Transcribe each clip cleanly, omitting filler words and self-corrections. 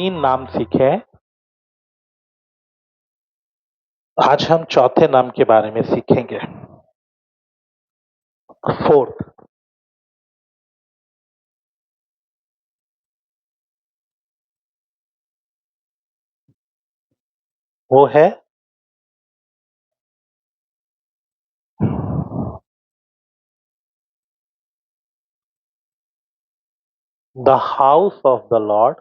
3 नाम सीखे। आज हम चौथे नाम के बारे में सीखेंगे। फोर्थ, वो है the house of the Lord.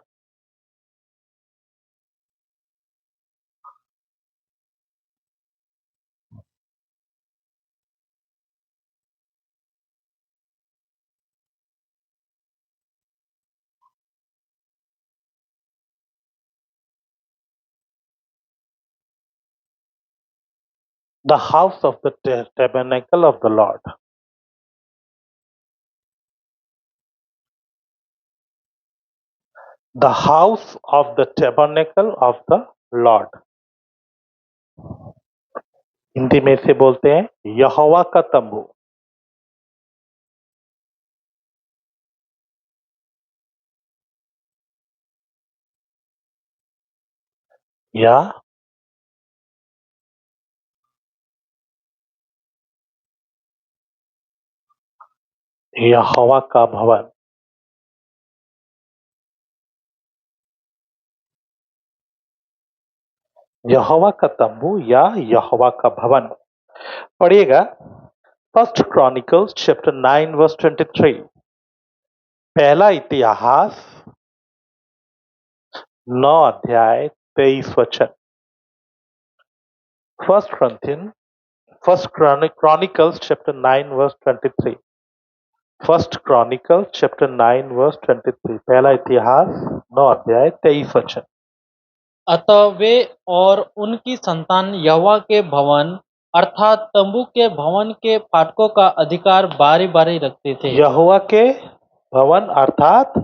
The house of the tabernacle of the Lord। The house of the tabernacle of the Lord। Hindi में इसे बोलते हैं यहोवा का तंबू या यहोवा का भवन। यहोवा का तंबू या यहोवा का भवन। पढ़िएगा फर्स्ट क्रॉनिकल्स चैप्टर 9 वर्स 23। पहला इतिहास 9 अध्याय 23 वचन। First Chronicles chapter 9 verse 23। First Chronicles chapter 9 verse 23। पहला इतिहास 9 अध्याय 23 वचन। अतः वे और उनकी संतान यहोवा के भवन अर्थात तंबू के भवन के फाटकों का अधिकार बारी बारी रखते थे। यहोवा के भवन अर्थात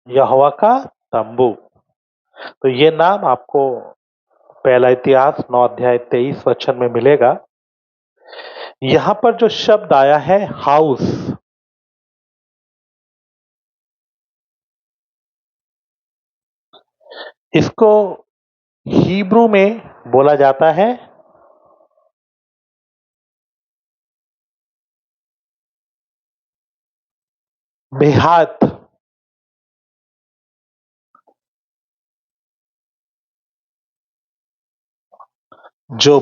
यहोवा का तंबू। तो ये नाम आपको पहला इतिहास 9 अध्याय 23 वचन में मिलेगा। यहाँ पर जो शब्द आया है हाउस, इसको हिब्रू में बोला जाता है बेहात। जो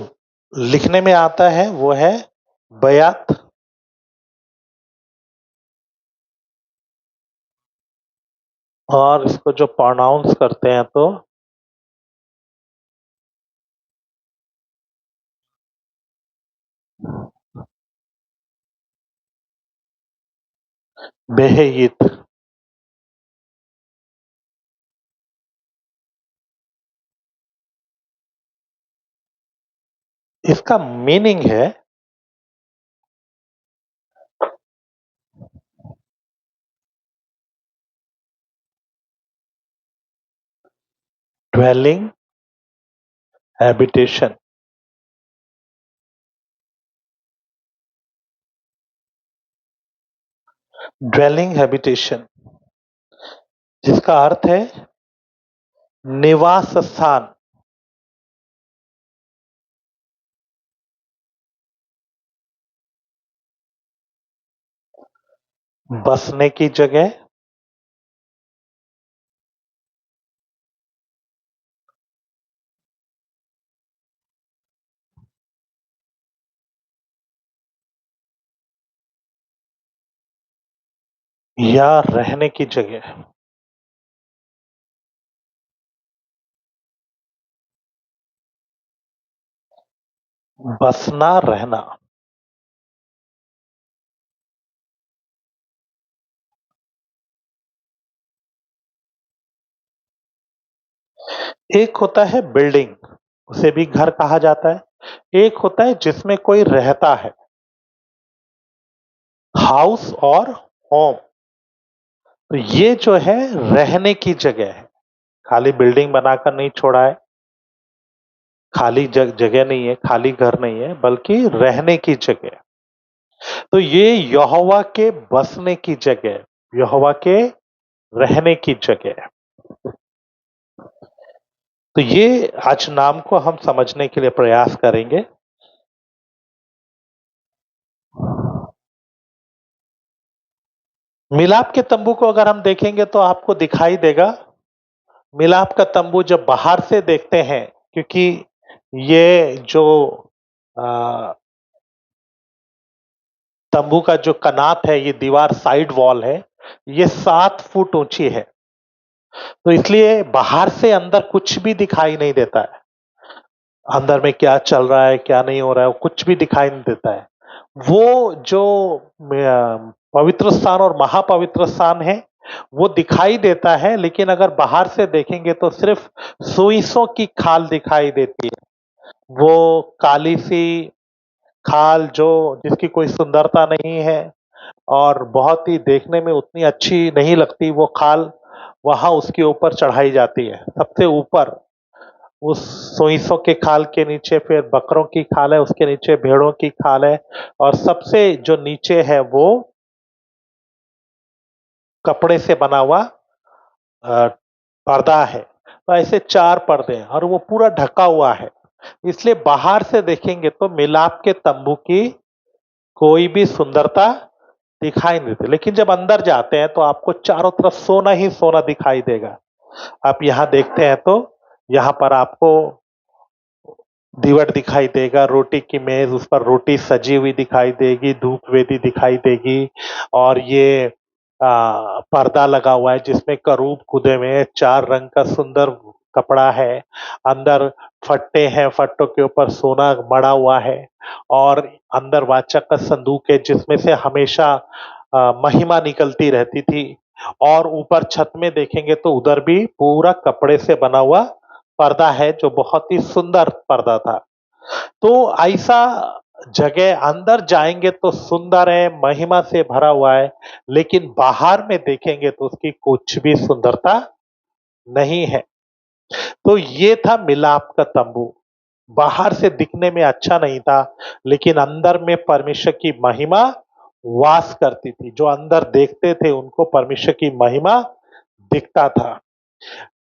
लिखने में आता है वो है बयात। और इसको जो प्रोनाउंस करते हैं तो बेहयित। इसका मीनिंग है ड्वेलिंग, हैबिटेशन। ड्वेलिंग हैबिटेशन जिसका अर्थ है निवास स्थान। बसने की जगह, या रहने की जगह। बसना, रहना। एक होता है बिल्डिंग, उसे भी घर कहा जाता है। एक होता है जिसमें कोई रहता है, हाउस और होम। तो ये जो है रहने की जगह है, खाली बिल्डिंग बनाकर नहीं छोड़ा है, खाली जगह नहीं है, खाली घर नहीं है, बल्कि रहने की जगह। तो ये यहोवा के बसने की जगह, यहोवा के रहने की जगह। तो ये आज नाम को हम समझने के लिए प्रयास करेंगे। मिलाप के तंबू को अगर हम देखेंगे तो आपको दिखाई देगा, मिलाप का तंबू जब बाहर से देखते हैं, क्योंकि ये जो अ, तंबू का जो कनात है, ये दीवार साइड वॉल है, ये 7 फुट ऊंची है। तो इसलिए बाहर से अंदर कुछ भी दिखाई नहीं देता है। अंदर में क्या चल रहा है, क्या नहीं हो रहा है, वो कुछ भी दिखाई नहीं देता है। वो जो पवित्र स्थान और महापवित्र स्थान है, वो दिखाई देता है, लेकिन अगर बाहर से देखेंगे तो सिर्फ सुइसों की खाल दिखाई देती है। वो काली सी खाल जो जिसकी कोई सुंदरता नहीं है और बहुत ही देखने में उतनी अच्छी नहीं लगती, वो खाल वहां उसके ऊपर चढ़ाई जाती है। सबसे ऊपर उस सोइसों के खाल के नीचे फिर बकरों की खाल है, उसके नीचे भेड़ों की खाल है और सबसे जो नीचे है वो कपड़े से बना हुआ अ, पर्दा है। तो ऐसे 4 पर्दे हैं और वो पूरा ढका हुआ है। इसलिए बाहर से देखेंगे तो मिलाप के तंबू की कोई भी सुंदरता दिखाई नहीं देती। लेकिन जब अंदर जाते हैं तो आपको चारों तरफ सोना ही सोना दिखाई देगा। आप यहाँ देखते हैं तो यहाँ पर आपको दीवट दिखाई देगा, रोटी की मेज, उस पर रोटी सजी हुई दिखाई देगी, धूप वेदी दिखाई देगी और ये पर्दा लगा हुआ है जिसमें करूब खुदे हुए हैं, 4 रंग का सुंदर कपड़ा है। अंदर फट्टे हैं, फट्टों के ऊपर सोना मढ़ा हुआ है और अंदर वाचक का संदूक है जिसमें से हमेशा महिमा निकलती रहती थी और ऊपर छत में देखेंगे तो उधर भी पूरा कपड़े से बना हुआ पर्दा है जो बहुत ही सुंदर पर्दा था। तो ऐसा जगह अंदर जाएँगे तो सुंदर है, महिमा से भरा हुआ है, लेकिन बाहर में देखेंगे तो उसकी कुछ भी सुंदरता नहीं है। तो ये था मिलाप का तंबू। बाहर से दिखने में अच्छा नहीं था, लेकिन अंदर में परमेश्वर की महिमा वास करती थी। जो अंदर देखते थे उनको परमेश्वर की महिमा दिखता था।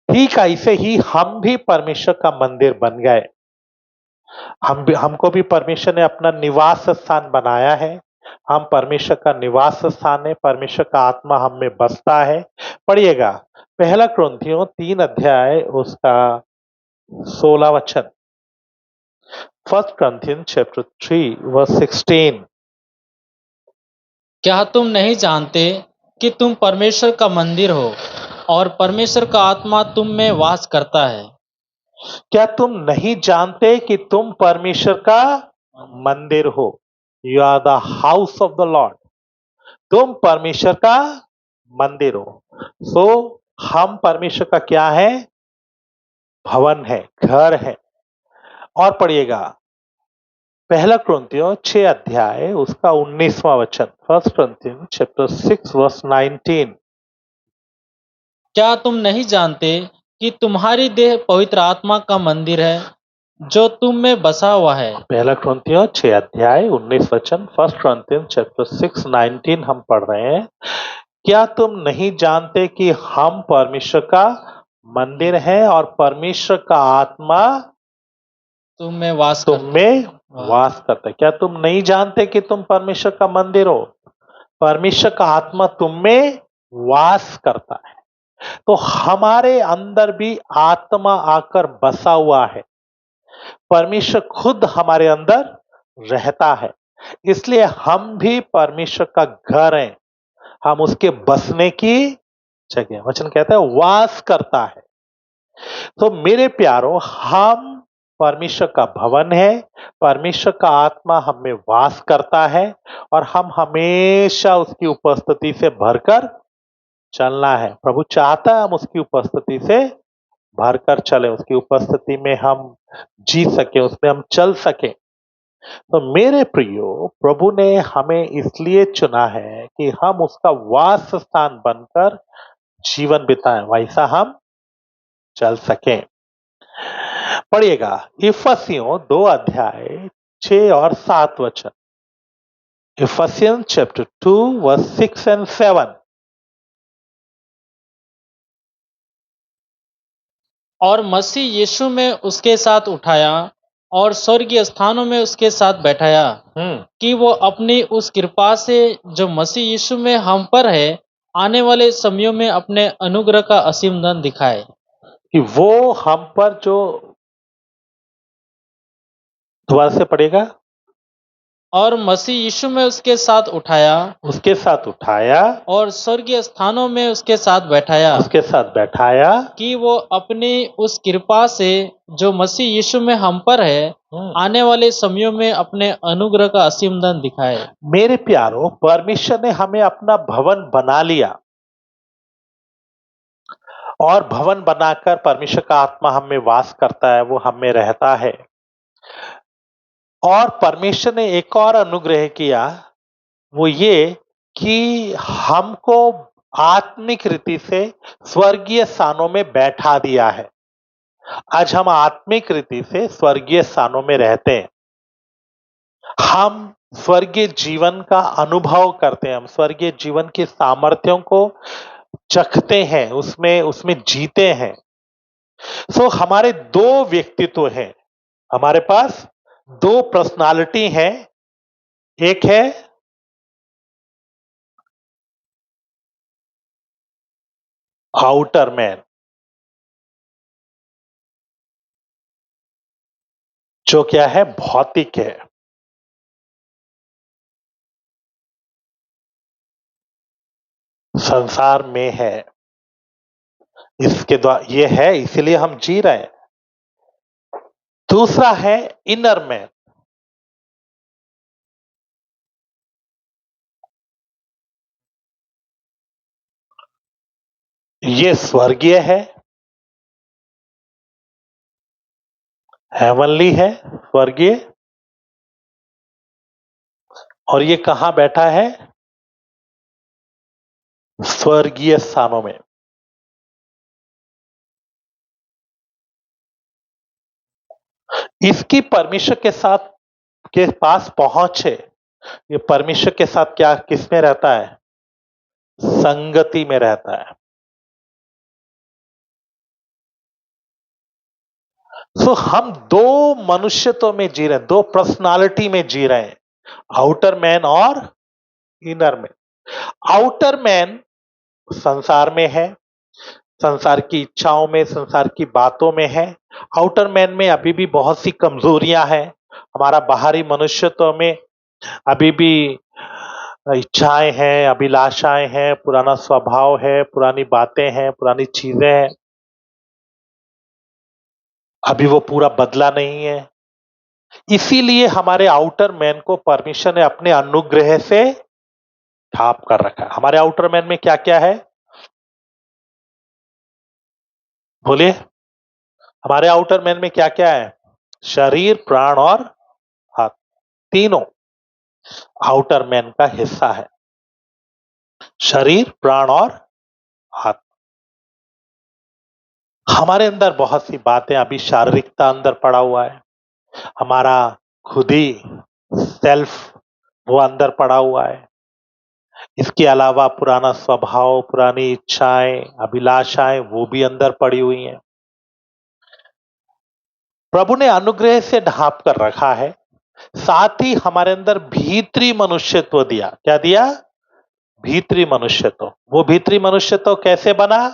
ठीक ऐसे ही हम भी परमेश्वर का मंदिर बन गए। हमको भी परमेश्वर ने अपना निवास स्थान बनाया है। हम परमेश्वर का निवास स्थान है, परमेश्वर का आत्मा हम में बसता है। पढ़िएगा, पहला कुरिन्थियों 3 अध्याय उसका 16 वचन। 1 Corinthians chapter 3 verse 16। क्या तुम नहीं जानते कि तुम परमेश्वर का मंदिर हो और परमेश्वर का आत्मा तुम में वास करता है? क्या तुम नहीं जानते कि तुम परमेश्वर का मंदिर हो? You are the house of the Lord. तुम परमेश्वर का मंदिर हो। सो हम परमेश्वर का क्या है? भवन है, घर है। और पढ़िएगा, पहला कुरिन्थियों 6 अध्याय उसका 19वां वचन। 1 Corinthians chapter 6 verse 19। क्या तुम नहीं जानते कि तुम्हारी देह पवित्र आत्मा का मंदिर है जो तुम में बसा हुआ है? पहला कुरिन्थियों 6 अध्याय 19 वचन। 1 Corinthians chapter 6 19 हम पढ़ रहे हैं। क्या तुम नहीं जानते कि हम परमेश्वर का मंदिर है और परमेश्वर का आत्मा तुम में वास तुम करता में है। वास करता है? क्या तुम नहीं जानते कि तुम परमेश्वर का मंदिर हो? परमेश्वर का आत्मा तुम में वास करता है। तो हमारे अंदर भी आत्मा आकर बसा हुआ है। परमेश्वर खुद हमारे अंदर रहता है। इसलिए हम भी परमेश्वर का घर हैं। हम उसके बसने की जगह। वचन कहता है वास करता है। तो मेरे प्यारो, हम परमेश्वर का भवन है। परमेश्वर का आत्मा हम में वास करता है और हम हमेशा उसकी उपस्थिति से भरकर चलना है। प्रभु चाहता है हम उसकी उपस्थिति से भरकर चले, उसकी उपस्थिति में हम जी सके, उसमें हम चल सके। तो मेरे प्रियो, प्रभु ने हमें इसलिए चुना है कि हम उसका वास स्थान बनकर जीवन बिताएं, वैसा हम चल सकें। पढ़िएगा, इफिसियों 2 अध्याय 6 और 7 वचन। Ephesians chapter 2 verse 6 and 7। और मसीह यीशु में उसके साथ उठाया और स्वर्गीय स्थानों में उसके साथ बैठाया, कि वो अपनी उस कृपा से जो मसीह यीशु में हम पर है, आने वाले समयों में अपने अनुग्रह का असीम धन दिखाए। कि वो हम पर जो दोबारा से पढ़ेगा, और मसीह यीशु में उसके साथ उठाया उसके साथ उठाया, और स्वर्गीय स्थानों में उसके साथ बैठाया, उसके साथ बैठाया, कि वो अपनी उस कृपा से जो मसीह यीशु में हम पर है, आने वाले समयों में अपने अनुग्रह का असीम धन दिखाए। मेरे प्यारो, परमेश्वर ने हमें अपना भवन बना लिया और भवन बनाकर परमेश्वर का आत्मा हम में वास करता है, वो हम में रहता है। और परमेश्वर ने एक और अनुग्रह किया, वो ये कि हमको आत्मिक रीति से स्वर्गीय स्थानों में बैठा दिया है। आज हम आत्मिक रीति से स्वर्गीय स्थानों में रहते हैं। हम स्वर्गीय जीवन का अनुभव करते हैं, हम स्वर्गीय जीवन की सामर्थ्यों को चखते हैं, उसमें उसमें जीते हैं। सो हमारे दो व्यक्तित्व हैं, हमारे पास दो पर्सनालिटी हैं। एक है आउटर मैन, जो क्या है, भौतिक है। संसार में है, इसके द्वारा ये है, इसलिए हम जी रहे हैं। दूसरा है इनर मैन, ये स्वर्गीय है, हेवनली है, स्वर्गीय। और ये कहां बैठा है? स्वर्गीय स्थानों में। इसकी परमेश्वर के साथ के पास पहुंच है। ये परमेश्वर के साथ क्या किसमें रहता है? संगति में रहता है। सो हम दो मनुष्यत्व में जी रहे हैं, दो पर्सनालिटी में जी रहे हैं, आउटर मैन और इनर मैन। आउटर मैन संसार में है, संसार की इच्छाओं में, संसार की बातों में है। आउटर मैन में अभी भी बहुत सी कमजोरियां हैं। हमारा बाहरी मनुष्यत्व में अभी भी इच्छाएं हैं, अभिलाषाएं हैं, पुराना स्वभाव है, पुरानी बातें हैं, पुरानी चीजें हैं। अभी वो पूरा बदला नहीं है। इसीलिए हमारे आउटर मैन को परमेश्वर ने अपने अनुग्रह से ढांप कर रखा है। हमारे आउटर मैन में क्या क्या है? बोलिए, हमारे आउटर मैन में क्या क्या है? शरीर, प्राण और हाथ, तीनों आउटर मैन का हिस्सा है। शरीर, प्राण और हाथ। हमारे अंदर बहुत सी बातें, अभी शारीरिकता अंदर पड़ा हुआ है, हमारा खुद ही सेल्फ वो अंदर पड़ा हुआ है। इसके अलावा पुराना स्वभाव, पुरानी इच्छाएं, अभिलाषाएं वो भी अंदर पड़ी हुई हैं। प्रभु ने अनुग्रह से ढांप कर रखा है। साथ ही हमारे अंदर भीतरी मनुष्यत्व दिया। क्या दिया? भीतरी मनुष्यत्व। वो भीतरी मनुष्यत्व कैसे बना?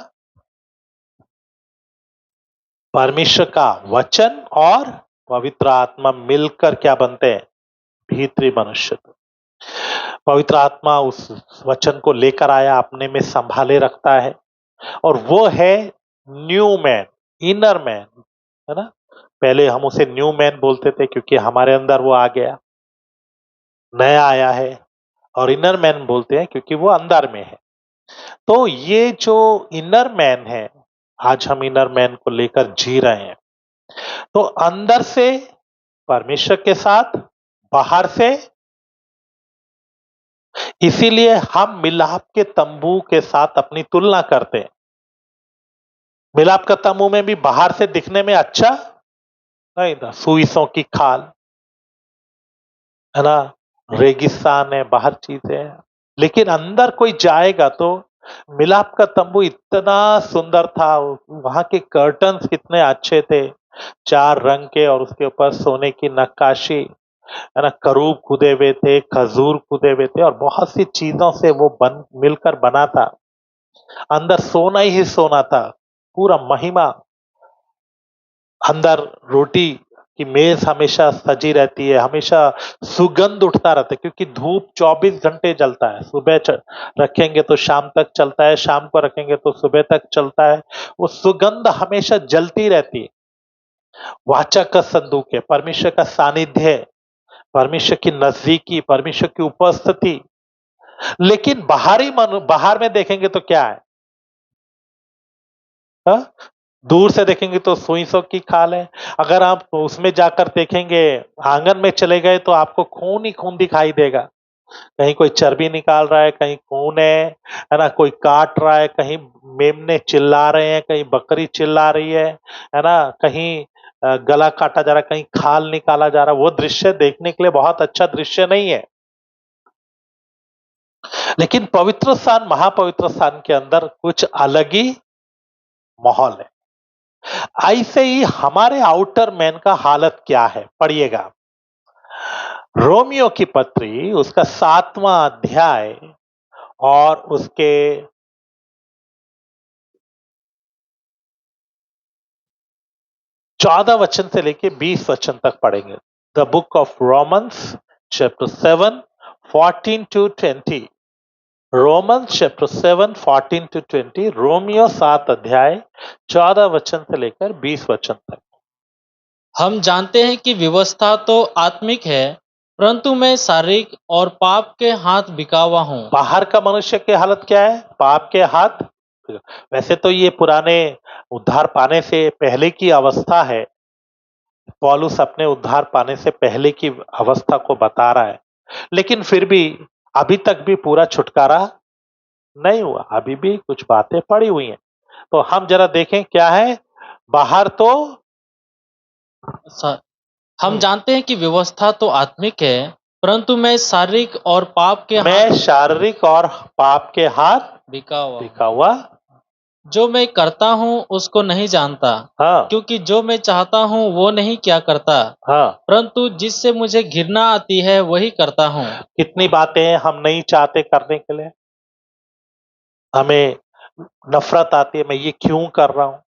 परमेश्वर का वचन और पवित्र आत्मा मिलकर क्या बनते हैं? भीतरी मनुष्यत्व। पवित्र आत्मा उस वचन को लेकर आया, अपने में संभाले रखता है, और वो है न्यू मैन, इनर मैन, है ना। पहले हम उसे न्यू मैन बोलते थे क्योंकि हमारे अंदर वो आ गया, नया आया है। और इनर मैन बोलते हैं क्योंकि वो अंदर में है। तो ये जो इनर मैन है, आज हम इनर मैन को लेकर जी रहे हैं। तो अंदर से परमेश्वर के साथ, बाहर से, इसीलिए हम मिलाप के तंबू के साथ अपनी तुलना करते हैं। मिलाप का तंबू में भी बाहर से दिखने में अच्छा नहीं था, सुइसों की खाल, है ना, रेगिस्तान है, बाहर चीजें हैं। लेकिन अंदर कोई जाएगा तो मिलाप का तंबू इतना सुंदर था, वहां के कर्टन्स कितने अच्छे थे, 4 रंग के और उसके ऊपर सोने की नक्काशी, है ना, करूब खुदे हुए थे, खजूर खुदे हुए थे और बहुत सी चीजों से वो बन मिलकर बना था। अंदर सोना ही सोना था, पूरा महिमा। अंदर रोटी की मेज हमेशा सजी रहती है, हमेशा सुगंध उठता रहता है क्योंकि धूप 24 घंटे जलता है। सुबह रखेंगे तो शाम तक चलता है, शाम को रखेंगे तो सुबह तक चलता है। वो सुगंध हमेशा जलती रहती है। वाचा का संदूक है, परमेश्वर का सानिध्य है, परमेश्वर की नजदीकी, परमेश्वर की उपस्थिति। लेकिन बाहर में देखेंगे तो क्या है? हाँ? दूर से देखेंगे तो सुई-सो की खाल है। अगर आप उसमें जाकर देखेंगे, आंगन में चले गए तो आपको खून ही खून दिखाई देगा। कहीं कोई चर्बी निकाल रहा है, कहीं खून है ना? कोई काट रहा है, कहीं मेमने चिल्ला रहे हैं, कहीं बकरी चिल्ला रही है ना? कहीं गला काटा जा रहा है, कहीं खाल निकाला जा रहा है। वो दृश्य देखने के लिए बहुत अच्छा दृश्य नहीं है। लेकिन पवित्र स्थान, महापवित्र स्थान के अंदर कुछ अलग ही माहौल है। ऐसे ही हमारे आउटर मैन का हालत क्या है? पढ़िएगा। रोमियो की पत्री उसका 7वां अध्याय और उसके 14 वचन से लेके 20 वचन तक पढ़ेंगे। The book of Romans chapter 7 14 to 20। Romans chapter 7 14 to 20। Romeo 7 अध्याय 14 वचन से लेकर 20 वचन तक। हम जानते हैं कि व्यवस्था तो आत्मिक है, परंतु मैं शारीरिक और पाप के हाथ बिका हुआ हूँ। बाहर का मनुष्य की हालत क्या है? पाप के हाथ। वैसे तो ये पुराने उद्धार पाने से पहले की अवस्था है। पौलुस अपने उद्धार पाने से पहले की अवस्था को बता रहा है, लेकिन फिर भी अभी तक भी पूरा छुटकारा नहीं हुआ, अभी भी कुछ बातें पड़ी हुई हैं। तो हम जरा देखें क्या है बाहर तो। स- हम जानते हैं कि व्यवस्था तो आत्मिक है, परंतु मैं शारीरिक और पाप के मैं हाथ शारीरिक और पाप के हाथ बिका हुआ हूँ। बिका हुआ। जो मैं करता हूँ उसको नहीं जानता, हाँ क्योंकि जो मैं चाहता हूँ वो नहीं क्या करता, हाँ। परंतु जिससे मुझे घृणा आती है वही करता हूँ। कितनी बातें हम नहीं चाहते करने के लिए, हमें नफरत आती है, मैं ये क्यों कर रहा हूं,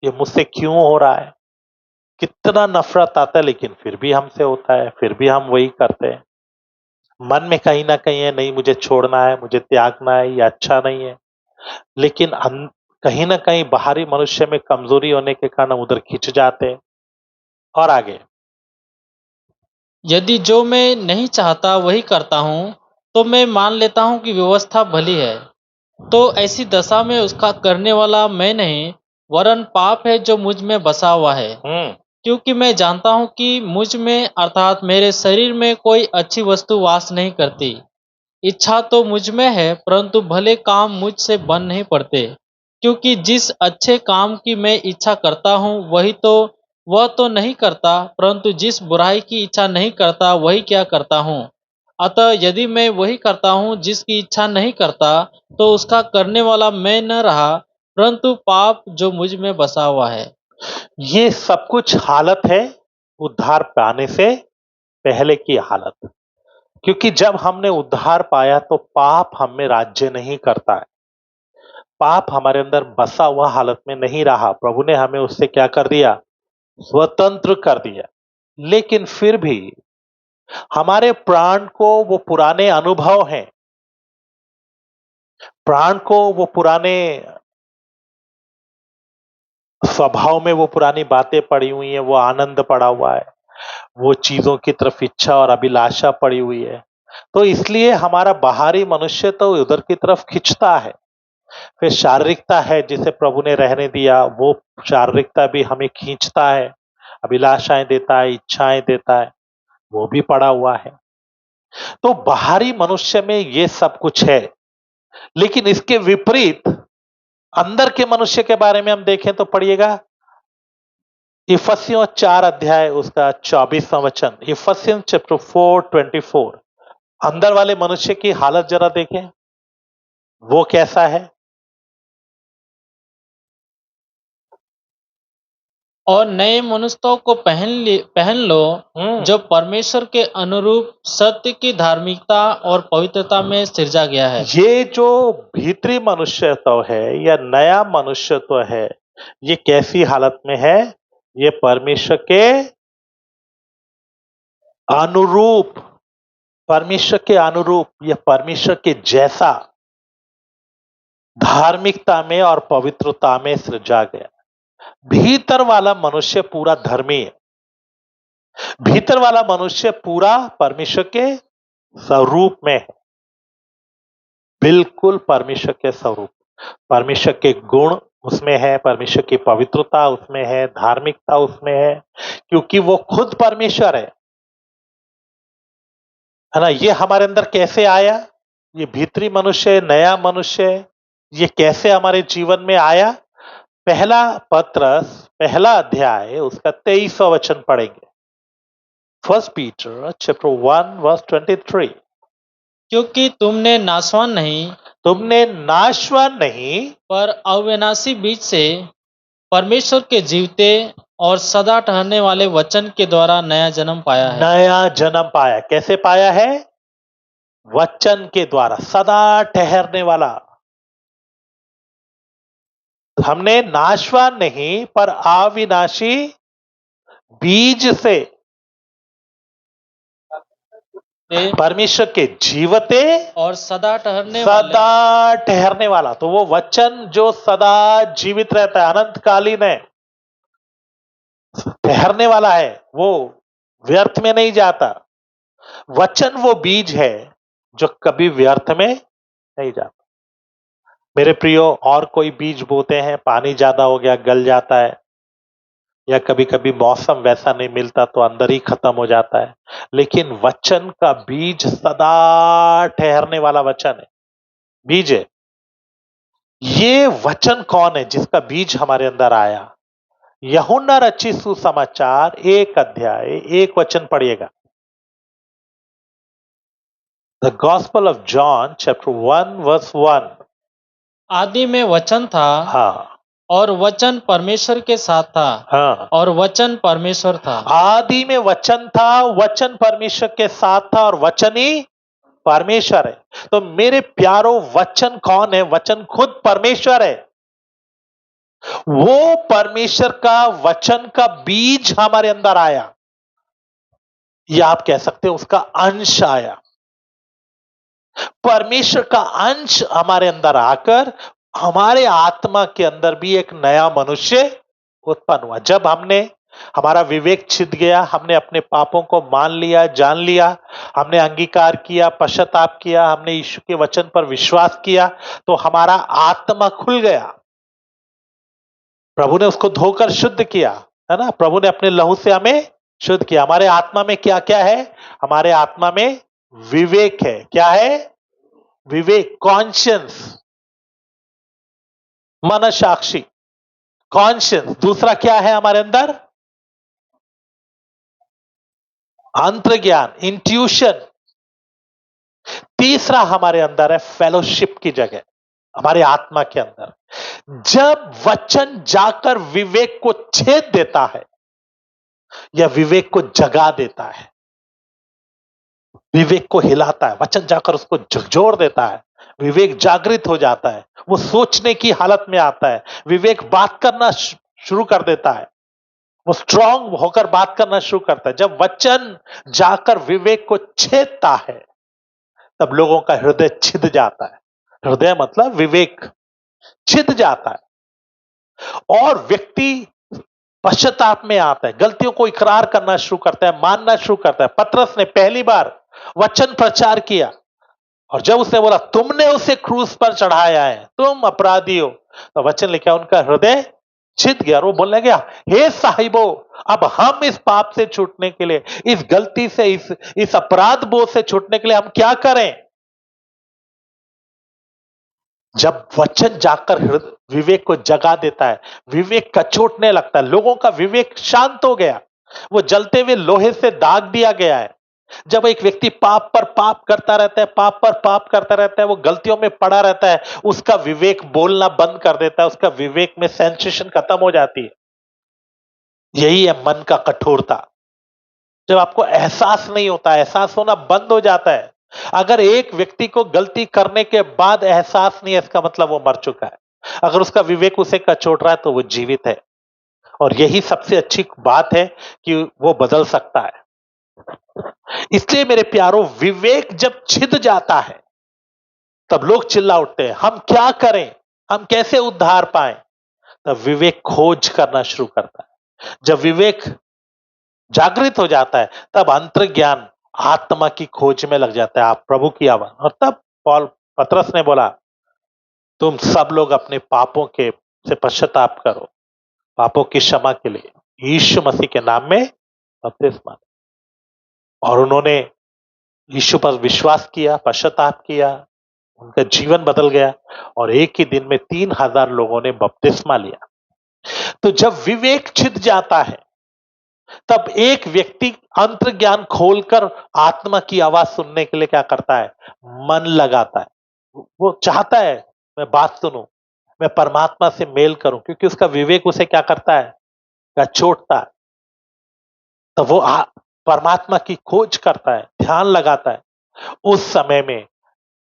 ये मुझसे क्यों हो रहा है, कितना नफरत आता है, लेकिन फिर भी हमसे होता है, फिर भी हम वही करते हैं। मन में कहीं ना कहीं है, नहीं मुझे छोड़ना है, मुझे त्यागना है, ये अच्छा नहीं है। लेकिन कहीं ना कहीं बाहरी मनुष्य में कमजोरी होने के कारण हम उधर खिंच जाते हैं। और आगे, यदि जो मैं नहीं चाहता वही करता हूँ, तो मैं मान लेता हूँ कि व्यवस्था भली है। तो ऐसी दशा में उसका करने वाला मैं नहीं, वरन पाप है जो मुझ में बसा हुआ है। क्योंकि मैं जानता हूँ कि मुझ में अर्थात मेरे शरीर में कोई अच्छी वस्तु वास नहीं करती। इच्छा तो मुझ में है, परंतु भले काम मुझ से बन नहीं पड़ते। क्योंकि जिस अच्छे काम की मैं इच्छा करता हूँ वह तो नहीं करता, परंतु जिस बुराई की इच्छा नहीं करता वही क्या करता हूँ। अतः यदि मैं वही करता हूँ जिसकी इच्छा नहीं करता, तो उसका करने वाला मैं न रहा, परंतु पाप जो मुझ में बसा हुआ है। ये सब कुछ हालत है उद्धार पाने से पहले की हालत। क्योंकि जब हमने उद्धार पाया तो पाप हम में राज्य नहीं करता है, पाप हमारे अंदर बसा हुआ हालत में नहीं रहा। प्रभु ने हमें उससे क्या कर दिया? स्वतंत्र कर दिया। लेकिन फिर भी हमारे प्राण को वो पुराने अनुभव हैं, प्राण को वो पुराने स्वभाव में वो पुरानी बातें पड़ी हुई हैं, वो आनंद पड़ा हुआ है, वो चीजों की तरफ इच्छा और अभिलाषा पड़ी हुई है। तो इसलिए हमारा बाहरी मनुष्य तो उधर की तरफ खिंचता है। फिर शारीरिकता है जिसे प्रभु ने रहने दिया, वो शारीरिकता भी हमें खींचता है, अभिलाषाएं देता है, इच्छाएं देता है, वो भी पड़ा हुआ है। तो बाहरी मनुष्य में ये सब कुछ है। लेकिन इसके विपरीत अंदर के मनुष्य के बारे में हम देखें तो पढ़िएगा इफिसियों 4 अध्याय उसका 24वां वचन। Ephesians chapter 4:24। अंदर वाले मनुष्य की हालत जरा देखें, वो कैसा है? और नए मनुष्यों को पहन लो जो परमेश्वर के अनुरूप सत्य की धार्मिकता और पवित्रता में सिरजा गया है। ये जो भीतरी मनुष्यत्व है या नया मनुष्यत्व है, ये कैसी हालत में है? ये परमेश्वर के अनुरूप, परमेश्वर के अनुरूप या परमेश्वर के जैसा धार्मिकता में और पवित्रता में सृजा गया। भीतर वाला मनुष्य पूरा धर्मी है। भीतर वाला मनुष्य पूरा परमेश्वर के स्वरूप में है। बिल्कुल परमेश्वर के स्वरूप, परमेश्वर के गुण उसमें है, परमेश्वर की पवित्रता उसमें है, धार्मिकता उसमें है, क्योंकि वो खुद परमेश्वर है ना? ये हमारे अंदर कैसे आया? ये भीतरी मनुष्य, नया मनुष्य, ये कैसे हमारे जीवन में आया? पहला पत्रस, पहला अध्याय, उसका 23वां वचन पढ़ेंगे। 1 Peter chapter 1 verse 23। क्योंकि तुमने नाशवान नहीं पर अविनाशी बीज से परमेश्वर के जीवते और सदा ठहरने वाले वचन के द्वारा नया जन्म पाया है। नया जन्म पाया। कैसे पाया है? वचन के द्वारा, सदा ठहरने वाला। हमने नाशवान नहीं पर अविनाशी बीज से परमेश्वर के जीवते और सदा ठहरने वाला। तो वो वचन जो सदा जीवित रहता है, अनंतकालीन है, ठहरने वाला है, वो व्यर्थ में नहीं जाता। वचन वो बीज है जो कभी व्यर्थ में नहीं जाता। मेरे प्रियो, और कोई बीज बोते हैं, पानी ज्यादा हो गया गल जाता है, या कभी कभी मौसम वैसा नहीं मिलता तो अंदर ही खत्म हो जाता है। लेकिन वचन का बीज सदा ठहरने वाला वचन है, बीज है। ये वचन कौन है जिसका बीज हमारे अंदर आया? यूहन्ना रचित सुसमाचार 1 अध्याय 1 वचन पढ़िएगा। The gospel of John chapter 1 verse 1। आदि में वचन था, हाँ, और वचन परमेश्वर के साथ था, हाँ, और वचन परमेश्वर था। आदि में वचन था, वचन परमेश्वर के साथ था, और वचन ही परमेश्वर है। तो मेरे प्यारो, वचन कौन है? वचन खुद परमेश्वर है। वो परमेश्वर का वचन का बीज हमारे अंदर आया, या आप कह सकते हो उसका अंश आया। परमेश्वर का अंश हमारे अंदर आकर हमारे आत्मा के अंदर भी एक नया मनुष्य उत्पन्न हुआ। जब हमारा विवेक छिद गया, हमने अपने पापों को मान लिया, जान लिया, हमने अंगीकार किया, पश्चाताप किया, हमने यीशु के वचन पर विश्वास किया, तो हमारा आत्मा खुल गया। प्रभु ने उसको धोकर शुद्ध किया, है ना? प्रभु ने अपने लहू से हमें शुद्ध किया। हमारे आत्मा में क्या क्या है? हमारे आत्मा में विवेक है। क्या है? विवेक, कॉन्शियंस, मनसाक्षी, कॉन्शियंस। दूसरा क्या है हमारे अंदर? अंतर्ज्ञान, इंट्यूशन। तीसरा हमारे अंदर है फेलोशिप की जगह, हमारे आत्मा के अंदर। जब वचन जाकर विवेक को छेद देता है या विवेक को जगा देता है, विवेक को हिलाता है, वचन जाकर उसको झकझोर देता है, विवेक जागृत हो जाता है, वो सोचने की हालत में आता है, विवेक बात करना शुरू कर देता है, वो स्ट्रांग होकर बात करना शुरू करता है। जब वचन जाकर विवेक को छेदता है, तब लोगों का हृदय छिद जाता है। हृदय मतलब विवेक छिद जाता है, और व्यक्ति पश्चाताप में आता है, गलतियों को इकरार करना शुरू करता है, मानना शुरू करता है। पतरस ने पहली बार वचन प्रचार किया, और जब उसने बोला तुमने उसे क्रूस पर चढ़ाया है, तुम अपराधी हो, तो वचन लिखा उनका हृदय छिद गया, और वो बोलने गया, हे साहिबो, अब हम इस पाप से छूटने के लिए, इस गलती से, इस अपराध बोझ से छूटने के लिए हम क्या करें? जब वचन जाकर विवेक को जगा देता है, विवेक कचोटने लगता है, लोगों का विवेक शांत हो गया, वो जलते हुए लोहे से दाग दिया गया है। जब एक व्यक्ति पाप पर पाप करता रहता है, पाप पर पाप करता रहता है, वो गलतियों में पड़ा रहता है, उसका विवेक बोलना बंद कर देता है, उसका विवेक में सेंसेशन खत्म हो जाती है। यही है मन का कठोरता। जब आपको एहसास नहीं होता, एहसास होना बंद हो जाता है। अगर एक व्यक्ति को गलती करने के बाद एहसास नहीं है, इसका मतलब वो मर चुका है। अगर उसका विवेक उसे कचोट रहा है तो वो जीवित है। और यही सबसे अच्छी बात है कि वो बदल सकता है। इसलिए मेरे प्यारों, विवेक जब छिद जाता है तब लोग चिल्ला उठते हैं, हम क्या करें, हम कैसे उद्धार पाएं। तब विवेक खोज करना शुरू करता है। जब विवेक जागृत हो जाता है तब अंतर्ज्ञान आत्मा की खोज में लग जाता है, आप प्रभु की आवाज। और तब पतरस ने बोला, तुम सब लोग अपने पापों के से पश्चाताप करो, पापों की क्षमा के लिए यीशु मसीह के नाम में बपतिस्मा। और उन्होंने यीशु पर विश्वास किया, पश्चाताप किया, उनका जीवन बदल गया और एक ही दिन में 3000 लोगों ने बपतिस्मा लिया। तो जब विवेक छिद जाता है तब एक व्यक्ति अंतर्ज्ञान खोलकर आत्मा की आवाज सुनने के लिए क्या करता है, मन लगाता है। वो चाहता है मैं बात सुनूं, मैं परमात्मा से मेल करूं, क्योंकि उसका विवेक उसे क्या करता है, कचोटता है। तो वो परमात्मा की खोज करता है, ध्यान लगाता है। उस समय में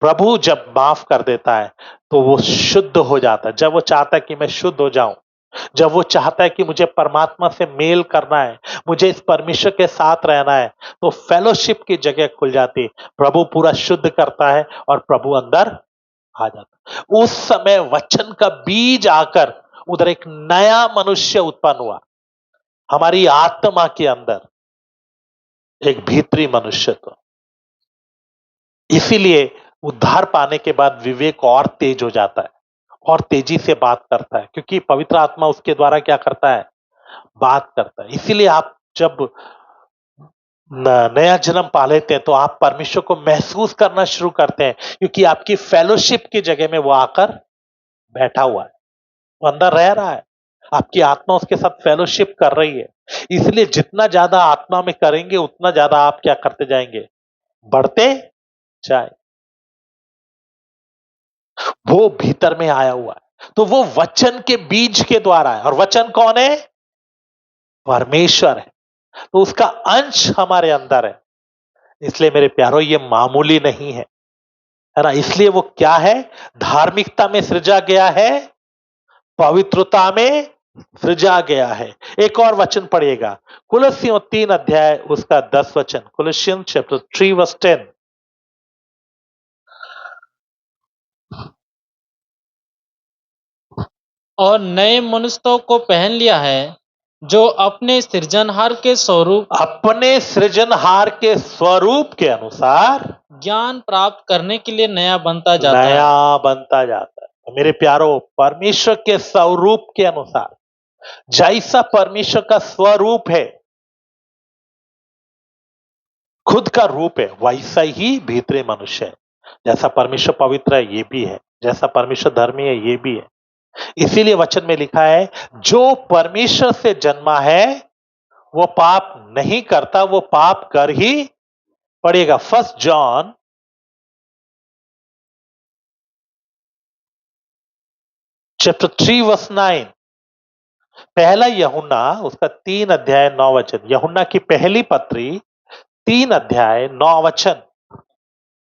प्रभु जब माफ कर देता है तो वो शुद्ध हो जाता है। जब वो चाहता है कि मैं शुद्ध हो जाऊं, जब वो चाहता है कि मुझे परमात्मा से मेल करना है, मुझे इस परमेश्वर के साथ रहना है, तो फेलोशिप की जगह खुल जाती, प्रभु पूरा शुद्ध करता है और प्रभु अंदर आ जाता है। उस समय वचन का बीज आकर उधर एक नया मनुष्य उत्पन्न हुआ, हमारी आत्मा के अंदर एक भीतरी मनुष्यत्व। इसीलिए उद्धार पाने के बाद विवेक और तेज हो जाता है और तेजी से बात करता है, क्योंकि पवित्र आत्मा उसके द्वारा क्या करता है, बात करता है। इसीलिए आप जब नया जन्म पा लेते हैं तो आप परमेश्वर को महसूस करना शुरू करते हैं, क्योंकि आपकी फेलोशिप की जगह में वो आकर बैठा हुआ है, वो अंदर रह रहा है, आपकी आत्मा उसके साथ फेलोशिप कर रही है। इसलिए जितना ज्यादा आत्मा में करेंगे उतना ज्यादा आप क्या करते जाएंगे, बढ़ते जाए। वो भीतर में आया हुआ है, तो वो वचन के बीज के द्वारा है। और वचन कौन है, परमेश्वर है, तो उसका अंश हमारे अंदर है। इसलिए मेरे प्यारो ये मामूली नहीं है ना। इसलिए वो क्या है, धार्मिकता में सृजा गया है, पवित्रता में सृजा गया है। एक और वचन पढ़िएगा, कुलस्सियों 3 अध्याय उसका 10 वचन, कुलस्सियन चैप्टर 3 वर्स 10। और नए मनुष्यों को पहन लिया है, जो अपने सृजनहार के स्वरूप, अपने सृजनहार के स्वरूप के अनुसार ज्ञान प्राप्त करने के लिए नया बनता जाता है। नया बनता जाता है। तो मेरे प्यारो, परमेश्वर के स्वरूप के अनुसार, जैसा परमेश्वर का स्वरूप है, खुद का रूप है, वैसा ही भीतरी मनुष्य है। जैसा परमेश्वर पवित्र है ये भी है, जैसा परमेश्वर धर्मी है ये भी है। इसीलिए वचन में लिखा है, जो परमेश्वर से जन्मा है वो पाप नहीं करता, वो पाप कर ही पड़ेगा। 1 जॉन चैप्टर 3 वर्स 9, पहला यूहन्ना उसका 3 अध्याय 9 वचन, यूहन्ना की पहली पत्री 3 अध्याय 9 वचन।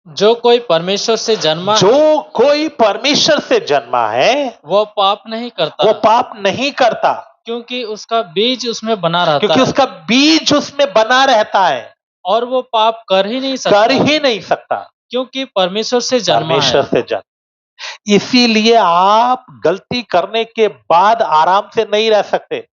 जो कोई परमेश्वर से जन्मा है, जो कोई परमेश्वर से जन्मा है वो पाप नहीं करता, वो पाप नहीं करता, क्योंकि उसका बीज उसमें बना रहता क्योंकि है, उसका बीज उसमें बना रहता है, और वो पाप कर ही नहीं सकता, कर ही नहीं सकता, क्योंकि परमेश्वर से जन्मा परमेश्वर है। से जन्म। इसीलिए आप गलती करने के बाद आराम से नहीं रह सकते।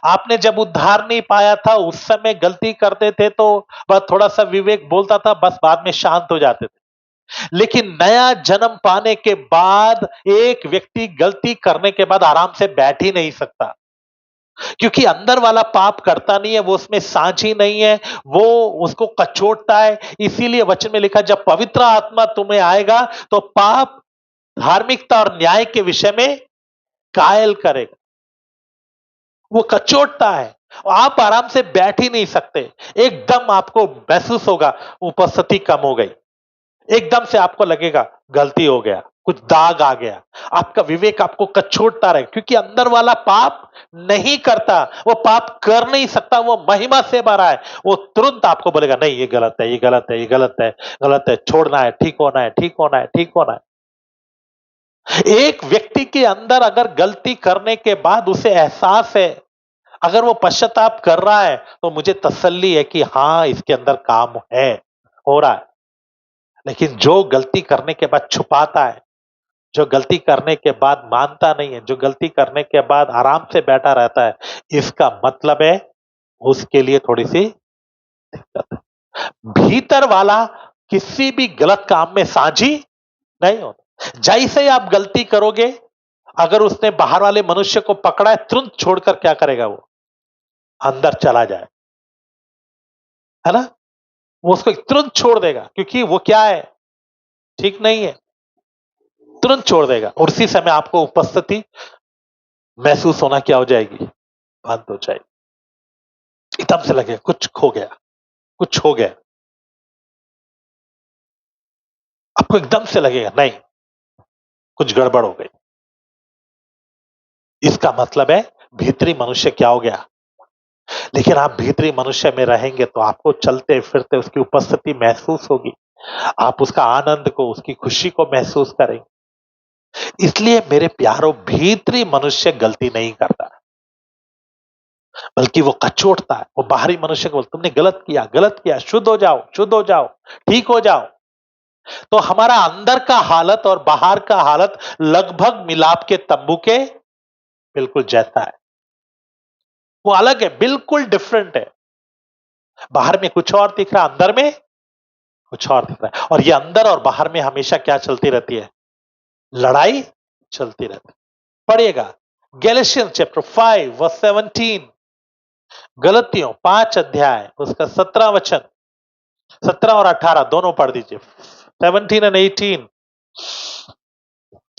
आपने जब उद्धार नहीं पाया था उस समय गलती करते थे तो बस थोड़ा सा विवेक बोलता था, बस बाद में शांत हो जाते थे। लेकिन नया जन्म पाने के बाद एक व्यक्ति गलती करने के बाद आराम से बैठ ही नहीं सकता, क्योंकि अंदर वाला पाप करता नहीं है, वो उसमें साझी नहीं है, वो उसको कचोटता है। इसीलिए वचन में लिखा, जब पवित्र आत्मा तुम्हें आएगा तो पाप, धार्मिकता और न्याय के विषय में कायल करेगा, वो कचोटता है। आप आराम से बैठ ही नहीं सकते, एकदम आपको महसूस होगा उपस्थिति कम हो गई, एकदम से आपको लगेगा गलती हो गया, कुछ दाग आ गया, आपका विवेक आपको कचोटता रहे, क्योंकि अंदर वाला पाप नहीं करता, वो पाप कर नहीं सकता, वो महिमा से भरा है। वो तुरंत आपको बोलेगा नहीं ये गलत है, ये गलत है, ये गलत है, गलत है, छोड़ना है, ठीक होना है, ठीक होना है, ठीक होना है। एक व्यक्ति के अंदर अगर गलती करने के बाद उसे एहसास है, अगर वो पश्चाताप कर रहा है, तो मुझे तसल्ली है कि हाँ इसके अंदर काम है, हो रहा है। लेकिन जो गलती करने के बाद छुपाता है, जो गलती करने के बाद मानता नहीं है, जो गलती करने के बाद आराम से बैठा रहता है, इसका मतलब है उसके लिए थोड़ी सी दिक्कत है। भीतर वाला किसी भी गलत काम में साझी नहीं होता। जैसे ही आप गलती करोगे, अगर उसने बाहर वाले मनुष्य को पकड़ा है, तुरंत छोड़कर क्या करेगा वो? अंदर चला जाए, है ना? वो उसको तुरंत छोड़ देगा, क्योंकि वो क्या है? ठीक नहीं है, तुरंत छोड़ देगा। और उसी समय आपको उपस्थिति महसूस होना क्या हो जाएगी? बंद हो जाएगी। एकदम से लगे कुछ खो गया, कुछ हो गया। आपको एकदम से लगेगा नहीं, कुछ गड़बड़ हो गई। इसका मतलब है भीतरी मनुष्य क्या हो गया? लेकिन आप भीतरी मनुष्य में रहेंगे तो आपको चलते फिरते उसकी उपस्थिति महसूस होगी। आप उसका आनंद को, उसकी खुशी को महसूस करेंगे। इसलिए मेरे प्यारों, भीतरी मनुष्य गलती नहीं करता, बल्कि वो कचोटता है। वो बाहरी मनुष्य को बोलता तुमने गलत किया, गलत किया, शुद्ध हो जाओ, शुद्ध हो जाओ, ठीक हो जाओ। तो हमारा अंदर का हालत और बाहर का हालत लगभग मिलाप के तंबू के बिल्कुल जैसा है। वो अलग है, बिल्कुल डिफरेंट है। बाहर में कुछ और दिख रहा है, अंदर में कुछ और दिख रहा है। और ये अंदर और बाहर में हमेशा क्या चलती रहती है? लड़ाई चलती रहती है। पढ़िएगा गैलेशियंस चैप्टर 5 वर्स 17, गलतियों 5 अध्याय उसका 17 वचन, 17 और 18 दोनों पढ़ दीजिए। 17 एंड 18।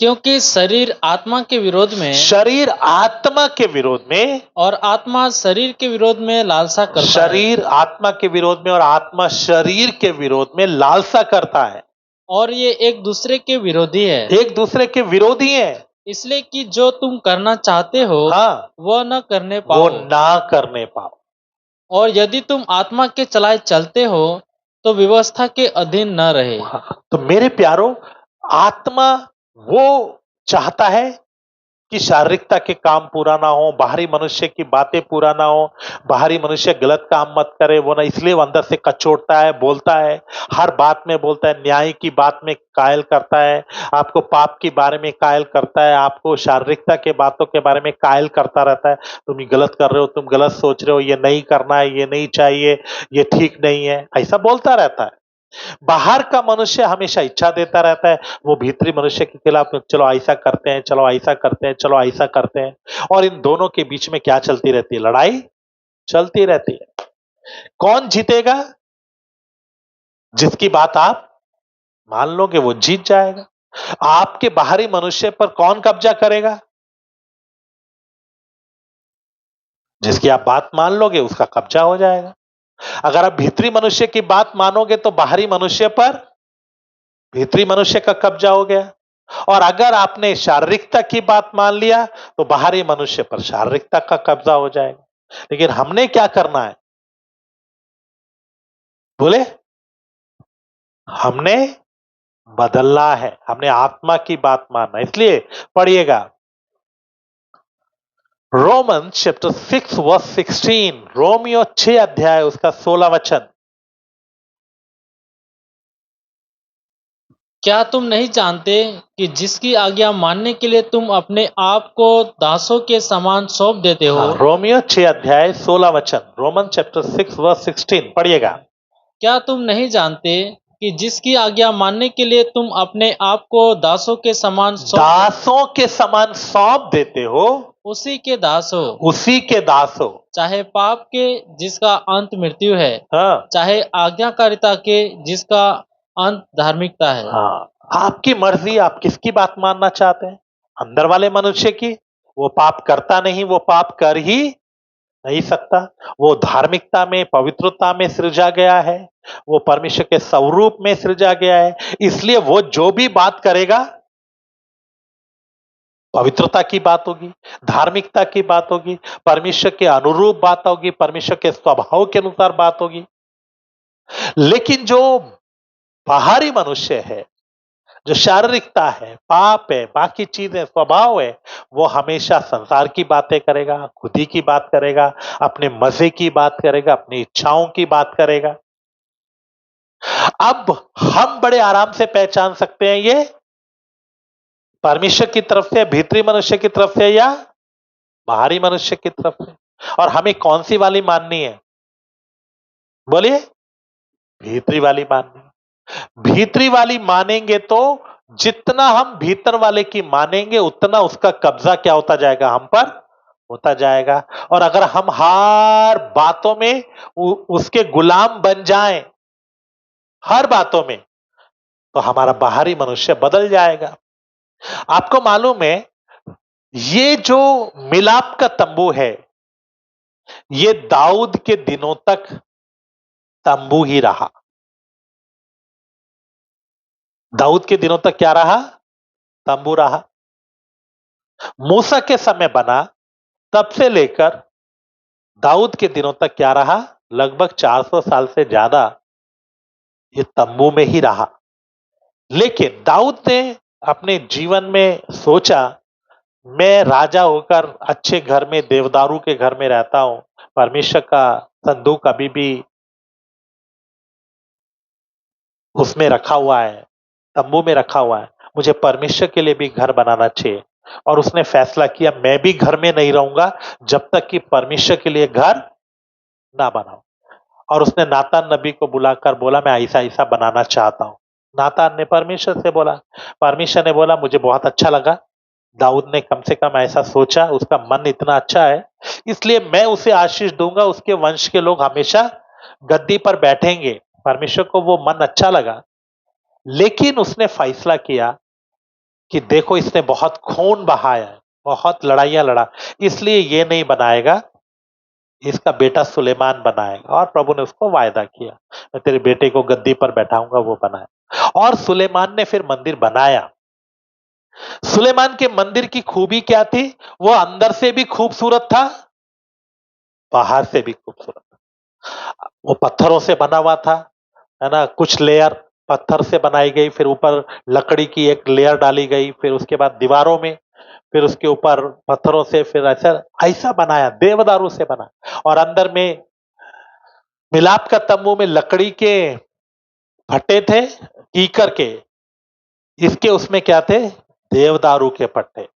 क्योंकि शरीर आत्मा के विरोध में शरीर आत्मा के विरोध में और आत्मा शरीर के विरोध में लालसा करता है। शरीर आत्मा के विरोध में और आत्मा शरीर के विरोध में लालसा करता है। और ये एक दूसरे के विरोधी है। एक दूसरे के विरोधी हैं। इसलिए कि जो तुम करना चाहते हो हाँ, वह न करने वो पाओ। ना करने पाओ। और यदि तुम आत्मा के चलाए चलते हो तो व्यवस्था के अधीन न रहे। हाँ, तो मेरे प्यारो, आत्मा वो चाहता है कि शारीरिकता के काम पूरा ना हो, बाहरी मनुष्य की बातें पूरा ना हो, बाहरी मनुष्य गलत काम मत करे, वो ना, इसलिए वो अंदर से कचोटता है, बोलता है, हर बात में बोलता है, न्याय की बात में कायल करता है, आपको पाप के बारे में कायल करता है, आपको शारीरिकता के बातों के बारे में कायल करता रहता है। तुम ये गलत कर रहे हो, तुम गलत सोच रहे हो, ये नहीं करना है, ये नहीं चाहिए, ये ठीक नहीं है, ऐसा बोलता रहता है। बाहर का मनुष्य हमेशा इच्छा देता रहता है, वो भीतरी मनुष्य के खिलाफ चलो ऐसा करते हैं, चलो ऐसा करते हैं, चलो ऐसा करते हैं। और इन दोनों के बीच में क्या चलती रहती है? लड़ाई चलती रहती है। कौन जीतेगा? जिसकी बात आप मान लोगे वो जीत जाएगा। आपके बाहरी मनुष्य पर कौन कब्जा करेगा? जिसकी आप बात मान लोगे उसका कब्जा हो जाएगा। अगर आप भीतरी मनुष्य की बात मानोगे तो बाहरी मनुष्य पर भीतरी मनुष्य का कब्जा हो गया। और अगर आपने शारीरिकता की बात मान लिया तो बाहरी मनुष्य पर शारीरिकता का कब्जा हो जाएगा। लेकिन हमने क्या करना है? बोले हमने बदलना है, हमने आत्मा की बात मानना है। इसलिए पढ़िएगा रोमन चैप्टर 6 वर्स 16, रोमियो 6 अध्याय उसका 16 वचन। क्या तुम नहीं जानते कि जिसकी आज्ञा मानने के लिए तुम अपने आप को दासों के समान सौंप देते हो? रोमियो 6 अध्याय 16 वचन, रोमन चैप्टर 6 वर्स 16 पढ़िएगा। क्या तुम नहीं जानते कि जिसकी आज्ञा मानने के लिए तुम अपने आप को दासों के समान सौंप देते हो, उसी के दास हो, उसी के दास हो। चाहे पाप के जिसका अंत मृत्यु है, हाँ, चाहे आज्ञाकारिता के जिसका अंत धार्मिकता है। हाँ, आपकी मर्जी, आप किसकी बात मानना चाहते हैं? अंदर वाले मनुष्य की? वो पाप करता नहीं, वो पाप कर ही नहीं सकता। वो धार्मिकता में, पवित्रता में सृजा गया है, वो परमेश्वर के स्वरूप में सृजा गया है। इसलिए वो जो भी बात करेगा पवित्रता की बात होगी, धार्मिकता की बात होगी, परमेश्वर के अनुरूप बात होगी, परमेश्वर के स्वभाव के अनुसार बात होगी। लेकिन जो बाहरी मनुष्य है, जो शारीरिकता है, पाप है, बाकी चीजें, स्वभाव है, वो हमेशा संसार की बातें करेगा, खुदी की बात करेगा, अपने मजे की बात करेगा, अपनी इच्छाओं की बात करेगा। अब हम बड़े आराम से पहचान सकते हैं ये परमेश्वर की तरफ से, भीतरी मनुष्य की तरफ से या बाहरी मनुष्य की तरफ से। और हमें कौन सी वाली माननी है? बोलिए। भीतरी वाली माननी है। भीतरी वाली मानेंगे तो जितना हम भीतर वाले की मानेंगे उतना उसका कब्जा क्या होता जाएगा? हम पर होता जाएगा। और अगर हम हर बातों में उसके गुलाम बन जाएं, हर बातों में, तो हमारा बाहरी मनुष्य बदल जाएगा। आपको मालूम है, ये जो मिलाप का तंबू है, ये दाऊद के दिनों तक तंबू ही रहा। दाऊद के दिनों तक क्या रहा? तंबू रहा। मूसा के समय बना, तब से लेकर दाऊद के दिनों तक क्या रहा? लगभग 400 साल से ज्यादा ये तंबू में ही रहा। लेकिन दाऊद ने अपने जीवन में सोचा, मैं राजा होकर अच्छे घर में, देवदारू के घर में रहता हूं, परमेश्वर का संदूक अभी भी उसमें रखा हुआ है, तंबू में रखा हुआ है, मुझे परमेश्वर के लिए भी घर बनाना चाहिए। और उसने फैसला किया, मैं भी घर में नहीं रहूंगा जब तक कि परमेश्वर के लिए घर ना बनाऊं। और उसने नातान नबी को बुलाकर बोला, मैं ऐसा ऐसा बनाना चाहता हूं। नातान ने परमेश्वर से बोला, परमेश्वर ने बोला, मुझे बहुत अच्छा लगा, दाऊद ने कम से कम ऐसा सोचा, उसका मन इतना अच्छा है, इसलिए मैं उसे आशीष दूंगा, उसके वंश के लोग हमेशा गद्दी पर बैठेंगे। परमेश्वर को वो मन अच्छा लगा। लेकिन उसने फैसला किया कि देखो, इसने बहुत खून बहाया है, बहुत लड़ाइयां लड़ा, इसलिए ये नहीं बनाएगा, इसका बेटा सुलेमान बनाएगा। और प्रभु ने उसको वायदा किया, मैं तेरे बेटे को गद्दी पर बैठाऊंगा, वो बनाए। और सुलेमान ने फिर मंदिर बनाया। सुलेमान के मंदिर की खूबी क्या थी? वो अंदर से भी खूबसूरत था, बाहर से भी खूबसूरत था। वो पत्थरों से बना हुआ था, है ना, कुछ लेयर पत्थर से बनाई गई, फिर ऊपर लकड़ी की एक लेयर डाली गई, फिर उसके बाद दीवारों में, फिर उसके ऊपर पत्थरों से, फिर ऐसा ऐसा बनाया, देवदारू से बना। और अंदर में मिलाप का तंबू में लकड़ी के फट्टे थे, कीकर के। इसके उसमें क्या थे? देवदारू के पट्टे।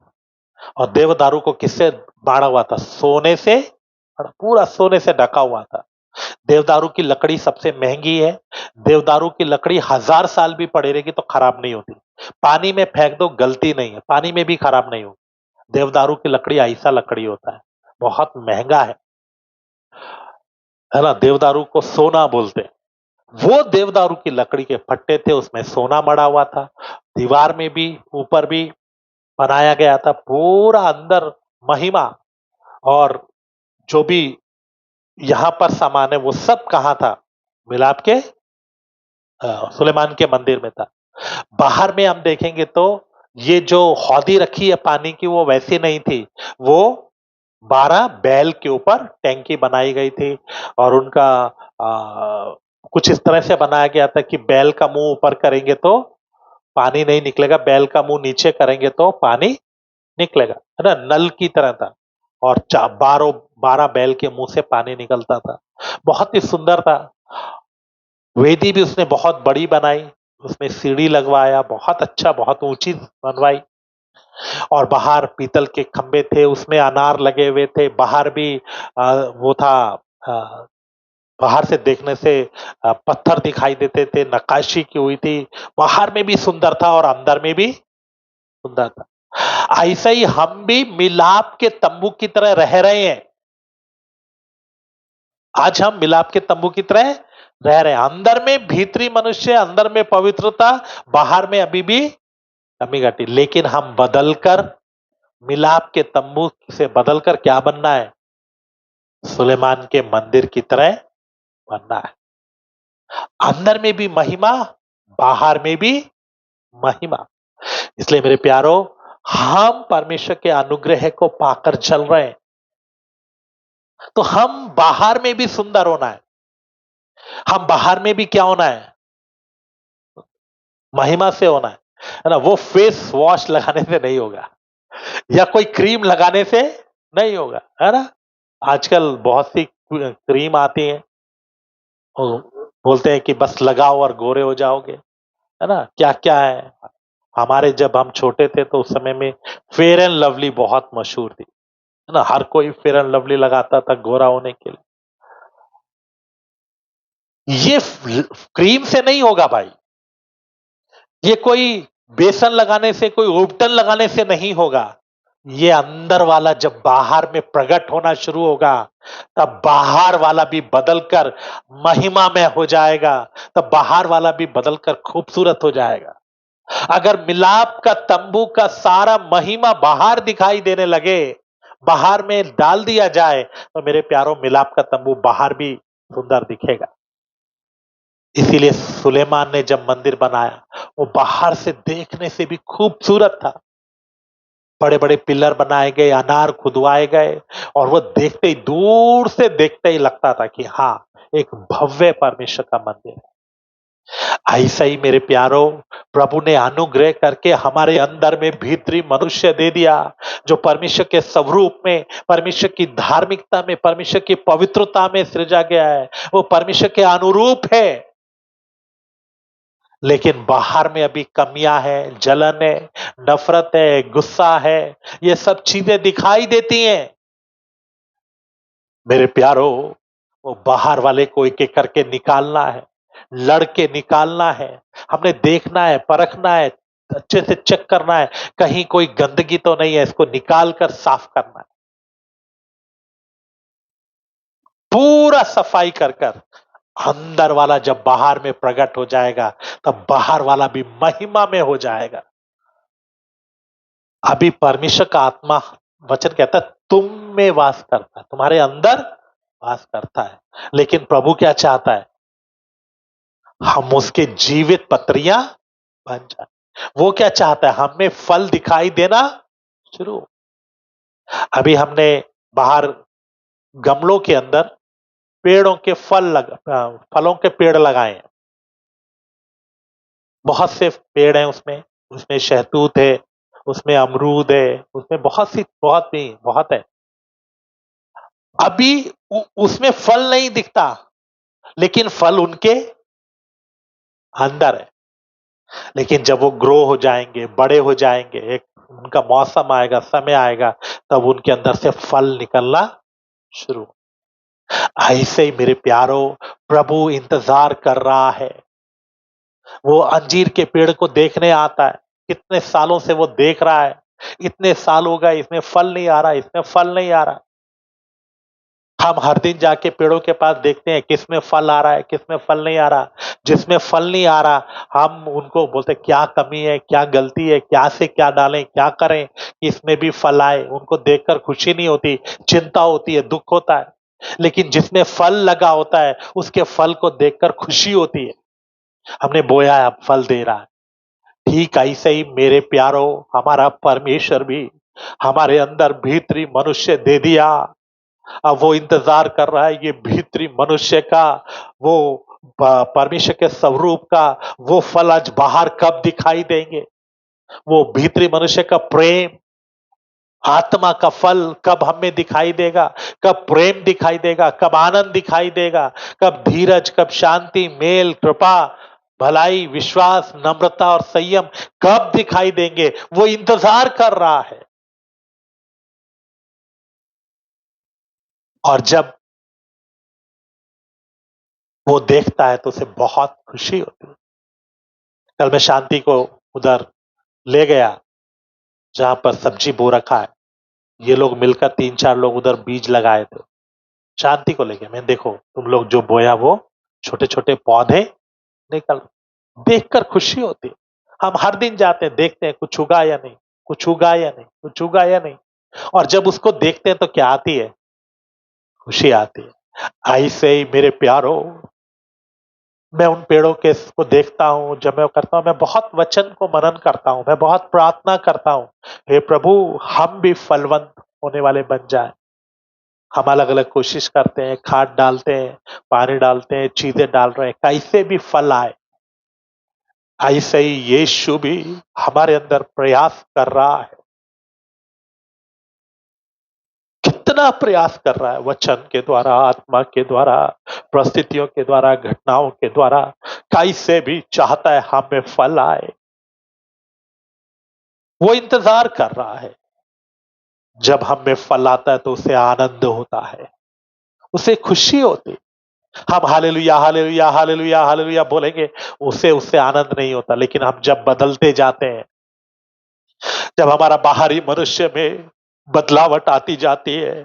और देवदारू को किससे बाढ़ा हुआ था? सोने से, पूरा सोने से ढका हुआ था। देवदारू की लकड़ी सबसे महंगी है। देवदारू की लकड़ी 1000 साल भी पड़ी रहेगी तो खराब नहीं होती। पानी में फेंक दो, गलती नहीं है, पानी में भी खराब नहीं होगी। देवदारू की लकड़ी ऐसा लकड़ी होता है, बहुत महंगा है ना। देवदारू को सोना बोलते हैं। वो देवदारू की लकड़ी के फट्टे थे, उसमें सोना मड़ा हुआ था। दीवार में भी, ऊपर भी बनाया गया था। पूरा अंदर महिमा और जो भी यहाँ पर सामान है वो सब कहाँ था? मिलाप के सुलेमान के मंदिर में था। बाहर में हम देखेंगे तो ये जो हौदी रखी है पानी की, वो वैसी नहीं थी। वो 12 बैल के ऊपर टैंकी बनाई गई थी। और उनका कुछ इस तरह से बनाया गया था कि बैल का मुंह ऊपर करेंगे तो पानी नहीं निकलेगा, बैल का मुंह नीचे करेंगे तो पानी निकलेगा, है ना, नल की तरह था। और 12 बैल के मुंह से पानी निकलता था, बहुत ही सुंदर था। वेदी भी उसने बहुत बड़ी बनाई, उसमें सीढ़ी लगवाया, बहुत अच्छा, बहुत ऊंची बनवाई। और बाहर पीतल के खंबे थे, उसमें अनार लगे हुए थे। बाहर भी वो था, अ, बाहर से देखने से पत्थर दिखाई देते थे, नक्काशी की हुई थी। बाहर में भी सुंदर था और अंदर में भी सुंदर था। ऐसा ही हम भी मिलाप के तंबू की तरह रह रहे हैं। आज हम मिलाप के तंबू की तरह रह रहे हैं। अंदर में भीतरी मनुष्य, अंदर में पवित्रता, बाहर में अभी भी कमी घटी। लेकिन हम बदलकर, मिलाप के तंबू से बदलकर क्या बनना है? सुलेमान के मंदिर की तरह बनना है। अंदर में भी महिमा, बाहर में भी महिमा। इसलिए मेरे प्यारो, हम परमेश्वर के अनुग्रह को पाकर चल रहे हैं, तो हम बाहर में भी सुंदर होना है। हम बाहर में भी क्या होना है? महिमा से होना है ना? वो फेस वॉश लगाने से नहीं होगा या कोई क्रीम लगाने से नहीं होगा, है ना? आजकल बहुत सी क्रीम आती हैं और बोलते हैं कि बस लगाओ और गोरे हो जाओगे, है ना? क्या-क्या है। हमारे जब हम छोटे थे तो उस समय में फेयर एंड लवली बहुत मशहूर थी, है ना? हर कोई फेयर एंड लवली लगाता था गोरा होने के लिए। ये क्रीम से नहीं होगा भाई। ये कोई बेसन लगाने से, कोई उपटन लगाने से नहीं होगा। ये अंदर वाला जब बाहर में प्रकट होना शुरू होगा, तब बाहर वाला भी बदलकर महिमा में हो जाएगा, तब बाहर वाला भी बदलकर खूबसूरत हो जाएगा। अगर मिलाप का तंबू का सारा महिमा बाहर दिखाई देने लगे, बाहर में डाल दिया जाए, तो मेरे प्यारों मिलाप का तंबू बाहर भी सुंदर दिखेगा। इसीलिए सुलेमान ने जब मंदिर बनाया, वो बाहर से देखने से भी खूबसूरत था। बड़े-बड़े पिलर बनाए गए, अनार खुदवाए गए और वो देखते ही दूर से देखते ही लगता था कि हाँ, एक भव्य परमेश्वर का मंदिर है। ऐसा ही मेरे प्यारों, प्रभु ने अनुग्रह करके हमारे अंदर में भीतरी मनुष्य दे दिया, जो परमेश्वर के स्वरूप में, परमेश्वर की धार्मिकता में, परमेश्वर की पवित्रता में सृजा गया है। वो परमेश्वर के अनुरूप है। लेकिन बाहर में अभी कमियां हैं, जलन है, नफरत है, गुस्सा है, ये सब चीजें दिखाई देती हैं। मेरे प्यारो, वो बाहर वाले को एक-एक करके निकालना है, लड़ के निकालना है। हमने देखना है, परखना है, अच्छे से चेक करना है, कहीं कोई गंदगी तो नहीं है, इसको निकाल कर साफ करना है। पूरा सफाई कर अंदर वाला जब बाहर में प्रकट हो जाएगा, तब बाहर वाला भी महिमा में हो जाएगा। अभी परमेश्वर का आत्मा वचन कहता है तुम में वास करता है, तुम्हारे अंदर वास करता है। लेकिन प्रभु क्या चाहता है? हम उसके जीवित पत्रियां बन जाए। वो क्या चाहता है? हम में फल दिखाई देना शुरू हो। अभी हमने बाहर गमलों के अंदर पेड़ों के फलों के पेड़ लगाए हैं। बहुत से पेड़ हैं उसमें, उसमें शहतूत है, उसमें अमरूद है, उसमें बहुत है। अभी उसमें फल नहीं दिखता, लेकिन फल उनके अंदर है। लेकिन जब वो ग्रो हो जाएंगे, बड़े हो जाएंगे, एक उनका मौसम आएगा, समय आएगा, तब उनके अंदर से फल निकलना शुरू। ऐसे ही मेरे प्यारो, प्रभु इंतजार कर रहा है। वो अंजीर के पेड़ को देखने आता है। कितने सालों से वो देख रहा है, इतने साल हो गए, इसमें फल नहीं आ रहा, इसमें फल नहीं आ रहा। हम हर दिन जाके पेड़ों के पास देखते हैं किसमें फल आ रहा है, किसमें फल नहीं आ रहा। जिसमें फल नहीं आ रहा, हम उनको बोलते हैं क्या कमी है, क्या गलती है, क्या से क्या डालें, क्या करें कि इसमें भी फल आए। उनको देखकर खुशी नहीं होती, चिंता होती है, दुःख होता है। लेकिन जिसमें फल लगा होता है, उसके फल को देखकर खुशी होती है। हमने बोया है, अब फल दे रहा है। ठीक ऐसे ही मेरे प्यारों, हमारा परमेश्वर भी हमारे अंदर भीतरी मनुष्य दे दिया। अब वो इंतजार कर रहा है ये भीतरी मनुष्य का, वो परमेश्वर के स्वरूप का वो फल आज बाहर कब दिखाई देंगे। वो भीतरी मनुष्य का प्रेम, आत्मा का फल कब हमें दिखाई देगा, कब प्रेम दिखाई देगा, कब आनंद दिखाई देगा, कब धीरज, कब शांति, मेल, कृपा, भलाई, विश्वास, नम्रता और संयम कब दिखाई देंगे। वो इंतजार कर रहा है। और जब वो देखता है तो उसे बहुत खुशी होती है। कल मैं शांति को उधर ले गया जहां पर सब्जी बो रखा है। ये लोग मिलकर 3-4 लोग उधर बीज लगाए थे। शांति को लेके मैं, देखो तुम लोग जो बोया वो छोटे-छोटे पौधे निकल, देखकर खुशी होती है। हम हर दिन जाते हैं, देखते हैं कुछ उगा या नहीं, कुछ उगा या नहीं, कुछ उगा या नहीं। और जब उसको देखते हैं तो क्या आती है? खुशी आती है। ऐसे ही मेरे प्यारो, मैं उन पेड़ों के को देखता हूँ, जब मैं करता हूँ, मैं बहुत वचन को मनन करता हूँ, मैं बहुत प्रार्थना करता हूँ, हे प्रभु हम भी फलवंत होने वाले बन जाएँ। हम अलग-अलग कोशिश करते हैं, खाद डालते हैं, पानी डालते हैं, चीज़ें डाल रहे हैं, कैसे भी फल आए। ऐसे ही यीशु भी हमारे अंदर प्रयास कर रहा है। कितना प्रयास कर रहा है वचन के द्वारा, आत्मा के द्वारा, परिस्थितियों के द्वारा, घटनाओं के द्वारा, कैसे भी चाहता है हम में फल आए। वो इंतजार कर रहा है। जब हम में फल आता है तो उसे आनंद होता है, उसे खुशी होती है। हम हालेलुया, हालेलुया, हालेलुया, हालेलुया बोलेंगे, उसे उससे आनंद नहीं होता। लेकिन हम जब बदलते जाते हैं, जब हमारा बाहरी मनुष्य में बदलावट आती जाती है,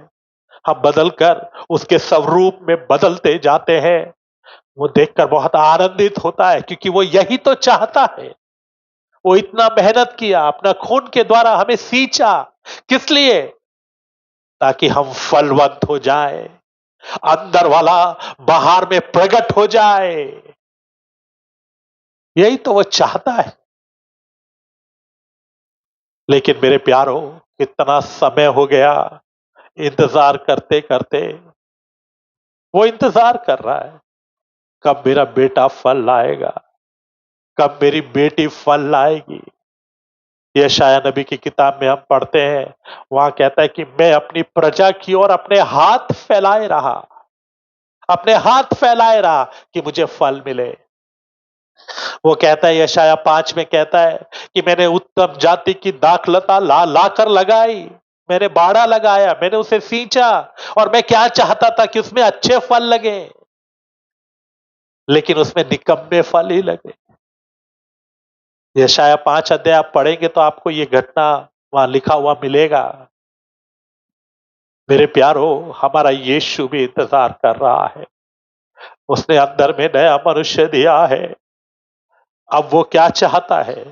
हम बदलकर उसके स्वरूप में बदलते जाते हैं, वो देखकर बहुत आनंदित होता है, क्योंकि वो यही तो चाहता है। वो इतना मेहनत किया, अपना खून के द्वारा हमें सींचा, किस लिए? ताकि हम फलवंत हो जाए, अंदर वाला बाहर में प्रकट हो जाए। यही तो वो चाहता है। लेकिन मेरे प्यारो, कितना समय हो गया इंतजार करते करते। वो इंतजार कर रहा है, कब मेरा बेटा फल लाएगा, कब मेरी बेटी फल लाएगी। यशायाह नबी की किताब में हम पढ़ते हैं, वहां कहता है कि मैं अपनी प्रजा की ओर अपने हाथ फैलाए रहा, अपने हाथ फैलाए रहा कि मुझे फल मिले। वो कहता है, यशायाह 5 में कहता है कि मैंने उत्तम जाति की दाखलता ला लाकर लगाई, मैंने बाड़ा लगाया, मैंने उसे सींचा, और मैं क्या चाहता था कि उसमें अच्छे फल लगे, लेकिन उसमें निकम्मे फल ही लगे। यशायाह 5 अध्याय आप पढ़ेंगे तो आपको ये घटना वहां लिखा हुआ मिलेगा। मेरे प्यारो, हमारा यीशु भी इंतजार कर रहा है। उसने अंदर में नया मनुष्य दिया है। अब वो क्या चाहता है?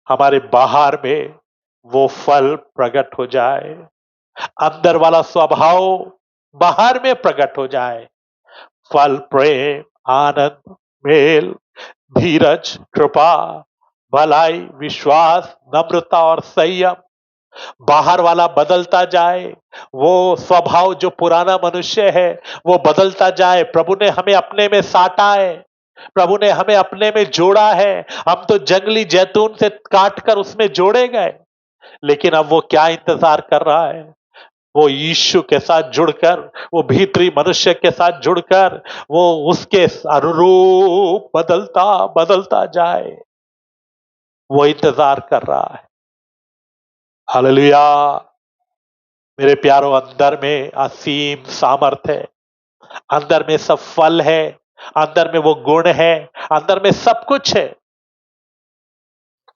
हमारे बाहर में वो फल प्रकट हो जाए, अंदर वाला स्वभाव बाहर में प्रकट हो जाए। फल प्रेम, आनंद, मेल, धीरज, कृपा, भलाई, विश्वास, नम्रता और संयम बाहर वाला बदलता जाए। वो स्वभाव जो पुराना मनुष्य है वो बदलता जाए। प्रभु ने हमें अपने में साटा है, प्रभु ने हमें अपने में जोड़ा है। हम तो जंगली जैतून से काट कर उसमें जोड़े गए, लेकिन अब वो क्या इंतजार कर रहा है? वो यीशु के साथ जुड़कर, वो भीतरी मनुष्य के साथ जुड़कर, वो उसके अनुरूप बदलता बदलता जाए। वो इंतजार कर रहा है। हालेलुया। मेरे प्यारों, अंदर में असीम सामर्थ है, अंदर में सब फल है, अंदर में वो गुण है, अंदर में सब कुछ है।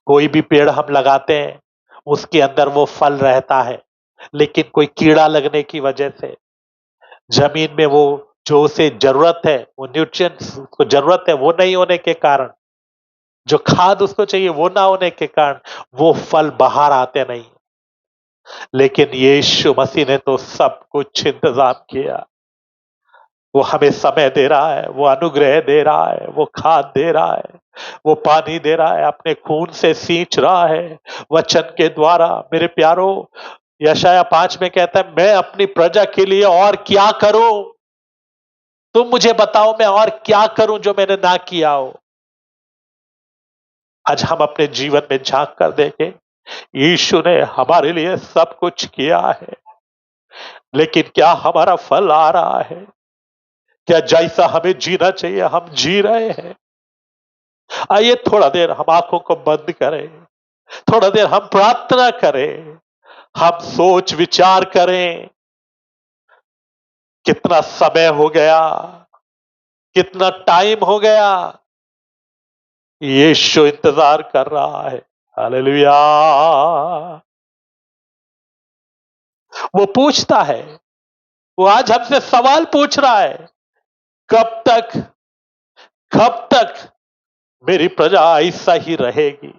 कोई भी पेड़ हम लगाते हैं, उसके अंदर वो फल रहता है, लेकिन कोई कीड़ा लगने की वजह से जमीन में वो जो उसे जरूरत है, वो न्यूट्रिएंट्स को जरूरत है, वो नहीं होने के कारण, जो खाद उसको चाहिए वो ना होने के कारण वो फल बाहर आते नहीं। लेकिन यीशु मसीह ने तो सब कुछ इंतजाम किया। वो हमें समय दे रहा है, वो अनुग्रह दे रहा है, वो खाद दे रहा है, वो पानी दे रहा है, अपने खून से सींच रहा है, वचन के द्वारा। मेरे प्यारो, यशायाह 5 में कहता है, मैं अपनी प्रजा के लिए और क्या करूं? तुम मुझे बताओ, मैं और क्या करूं जो मैंने ना किया हो? आज हम अपने जीवन में झांक कर देखें, यीशु ने हमारे लिए सब कुछ किया है, लेकिन क्या हमारा फल आ रहा है? क्या जैसा हमें जीना चाहिए हम जी रहे हैं? आइए थोड़ा देर हम आंखों को बंद करें, थोड़ा देर हम प्रार्थना करें, हम सोच विचार करें। कितना समय हो गया, कितना टाइम हो गया, यीशु इंतजार कर रहा है। हालेलुया। वो पूछता है, वो आज हमसे सवाल पूछ रहा है, कब तक, कब तक मेरी प्रजा ऐसा ही रहेगी?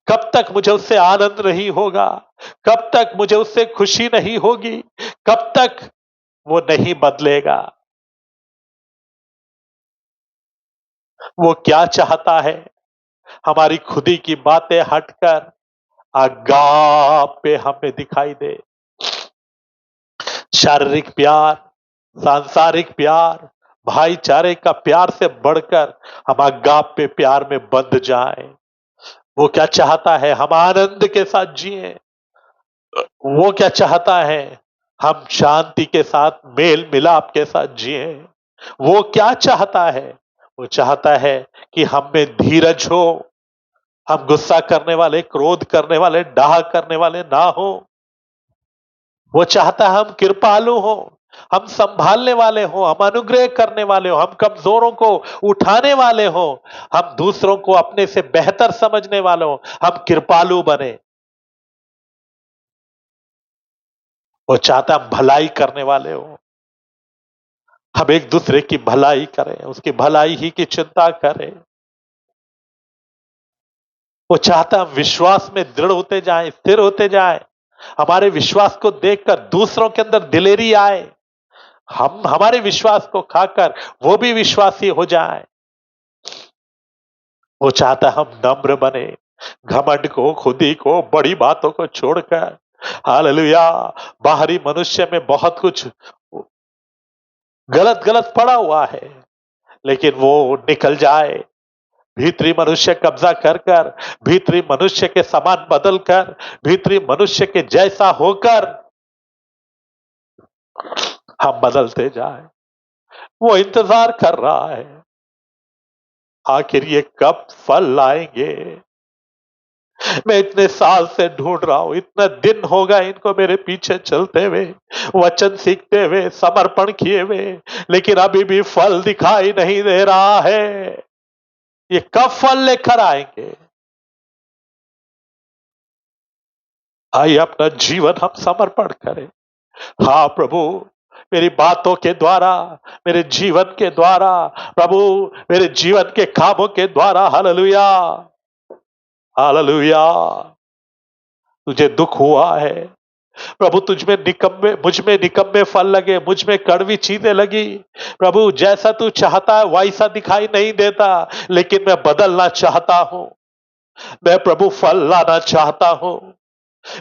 कब तक मुझे उससे आनंद नहीं होगा? कब तक मुझे उससे खुशी नहीं होगी? कब तक वो नहीं बदलेगा? वो क्या चाहता है? हमारी खुदी की बातें हटकर अगापे हमें दिखाई दे। शारीरिक प्यार, सांसारिक प्यार, भाईचारे का प्यार से बढ़कर हम अगापे प्यार में बंध जाएं। वो क्या चाहता है? हम आनंद के साथ जिएं। वो क्या चाहता है? हम शांति के साथ मेल मिलाप के साथ जिएं। वो क्या चाहता है? वो चाहता है कि हम में धीरज हो, हम गुस्सा करने वाले, क्रोध करने वाले, डाह करने वाले ना हो। वो चाहता है हम कृपालु हो, हम संभालने वाले हो, हम अनुग्रह करने वाले हो, हम कमजोरों को उठाने वाले हो, हम दूसरों को अपने से बेहतर समझने वाले हो, हम कृपालु बने। वो चाहता है हम भलाई करने वाले हो, हम एक दूसरे की भलाई करें, उसकी भलाई ही की चिंता करें। वो चाहता है हम विश्वास में दृढ़ होते जाएं, स्थिर होते जाएं। हमारे विश्वास को देखकर दूसरों के अंदर दिलेरी आए, हम हमारे विश्वास को खाकर वो भी विश्वासी हो जाएं। वो चाहता है हम नम्र बने, घमंड को, खुदी को, बड़ी बातों को छोड़कर। हालेलुया। बाहरी मनुष्य में बहुत कुछ गलत गलत पड़ा हुआ है, लेकिन वो निकल जाए। भीतरी मनुष्य कब्जा कर कर, भीतरी मनुष्य के समान बदल कर, भीतरी मनुष्य के जैसा होकर हम बदलते जाए। वो इंतजार कर रहा है, आखिर ये कब फल लाएंगे। मैं इतने साल से ढूंढ रहा हूं, इतना दिन हो गया इनको मेरे पीछे चलते हुए, वचन सीखते हुए, समर्पण किए हुए, लेकिन अभी भी फल दिखाई नहीं दे रहा है। ये कब फल लेकर आएंगे? आइए अपना जीवन हम समर्पण करें। हाँ प्रभु, मेरी बातों के द्वारा, मेरे जीवन के द्वारा, प्रभु मेरे जीवन के कामों के द्वारा, हालेलुया हालेलुया, तुझे दुख हुआ है प्रभु, मुझ में निकम्मे फल लगे, मुझ में कड़वी चीजें लगी। प्रभु जैसा तू चाहता है वैसा दिखाई नहीं देता, लेकिन मैं बदलना चाहता हूं। मैं प्रभु फल लाना चाहता हूं।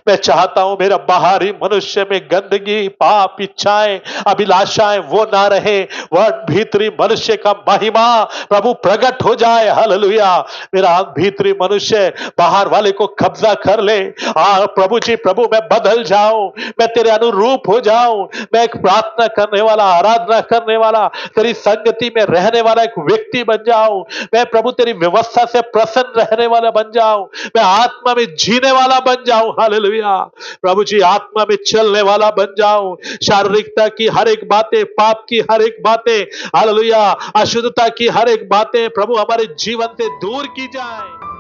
मैं चाहता हूं मेरा बाहरी मनुष्य में गंदगी, पाप, इच्छाएं, अभिलाषाएं वो ना रहे, वह भीतरी मनुष्य का महिमा प्रभु प्रकट हो जाए। हालेलुया। मेरा भीतरी मनुष्य बाहर वाले को कब्जा कर ले। प्रभु जी, प्रभु मैं बदल जाऊं, मैं तेरे अनुरूप हो जाऊं, मैं एक प्रार्थना करने वाला, आराधना करने वाला, तेरी संगति में रहने वाला एक व्यक्ति बन जाऊं। मैं प्रभु तेरी व्यवस्था से प्रसन्न रहने वाला बन जाऊं, मैं आत्मा में जीने वाला बन जाऊं। हालेलुया। प्रभु जी आत्मा में चलने वाला बन जाऊं, शारीरिकता की हर एक बातें, पाप की हर एक बातें, हालेलुया, अशुद्धता की हर एक बातें प्रभु हमारे जीवन से दूर की जाए।